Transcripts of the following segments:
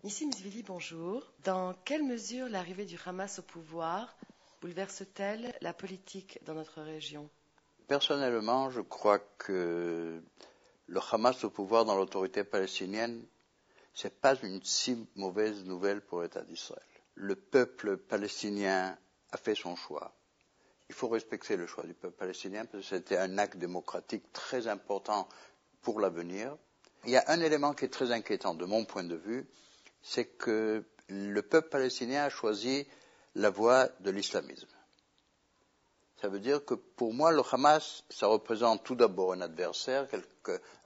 Nissim Zvili, bonjour. Dans quelle mesure l'arrivée du Hamas au pouvoir bouleverse-t-elle la politique dans notre région? Personnellement, je crois que le Hamas au pouvoir dans l'autorité palestinienne, c'est pas une si mauvaise nouvelle pour l'État d'Israël. Le peuple palestinien a fait son choix. Il faut respecter le choix du peuple palestinien parce que c'était un acte démocratique très important pour l'avenir. Il y a un élément qui est très inquiétant de mon point de vue, c'est que le peuple palestinien a choisi la voie de l'islamisme. Ça veut dire que pour moi, le Hamas, ça représente tout d'abord un adversaire,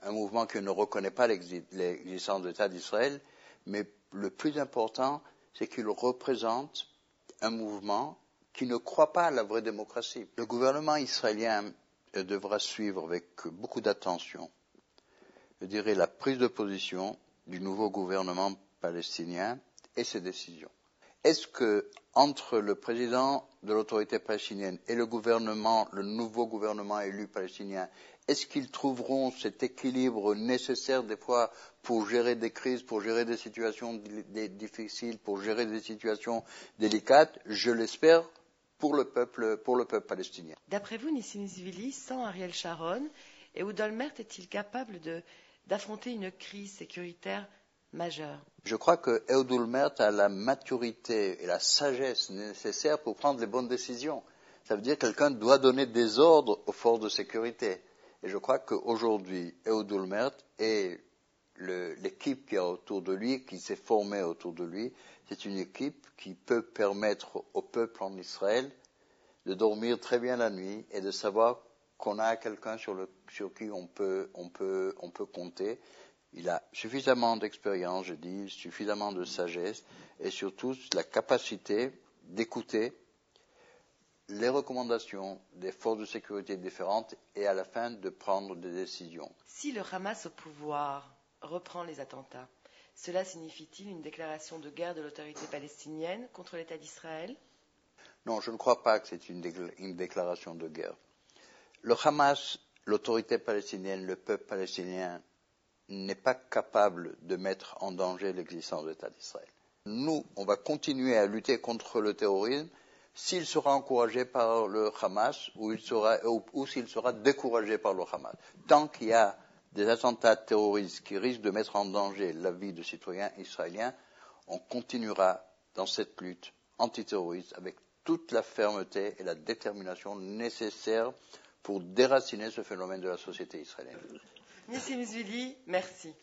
un mouvement qui ne reconnaît pas l'existence de l'État d'Israël, mais le plus important, c'est qu'il représente un mouvement qui ne croit pas à la vraie démocratie. Le gouvernement israélien devra suivre avec beaucoup d'attention, je dirais, la prise de position du nouveau gouvernement palestinien et ses décisions. Est-ce que, entre le président de l'autorité palestinienne et le nouveau gouvernement élu palestinien, est-ce qu'ils trouveront cet équilibre nécessaire des fois pour gérer des crises, pour gérer des situations difficiles, pour gérer des situations délicates? Je l'espère pour le peuple palestinien. D'après vous, Nissim Zvili, sans Ariel Sharon, Ehud Olmert est-il capable d'affronter une crise sécuritaire majeure? Je crois que Ehud Olmert a la maturité et la sagesse nécessaires pour prendre les bonnes décisions. Ça veut dire que quelqu'un doit donner des ordres aux forces de sécurité. Et je crois qu'aujourd'hui, Ehud Olmert et l'équipe qui est autour de lui, qui s'est formée autour de lui, c'est une équipe qui peut permettre au peuple en Israël de dormir très bien la nuit et de savoir qu'on a quelqu'un sur qui on peut compter. Il a suffisamment d'expérience, je dis, suffisamment de sagesse et surtout la capacité d'écouter les recommandations des forces de sécurité différentes et à la fin de prendre des décisions. Si le Hamas au pouvoir reprend les attentats, cela signifie-t-il une déclaration de guerre de l'autorité palestinienne contre l'État d'Israël? Non, je ne crois pas que c'est une déclaration de guerre. Le Hamas, l'autorité palestinienne, le peuple palestinien n'est pas capable de mettre en danger l'existence de l'État d'Israël. Nous, on va continuer à lutter contre le terrorisme s'il sera encouragé par le Hamas ou s'il sera découragé par le Hamas. Tant qu'il y a des attentats terroristes qui risquent de mettre en danger la vie de citoyens israéliens, on continuera dans cette lutte antiterroriste avec toute la fermeté et la détermination nécessaires pour déraciner ce phénomène de la société israélienne. Nissim Zvili, merci.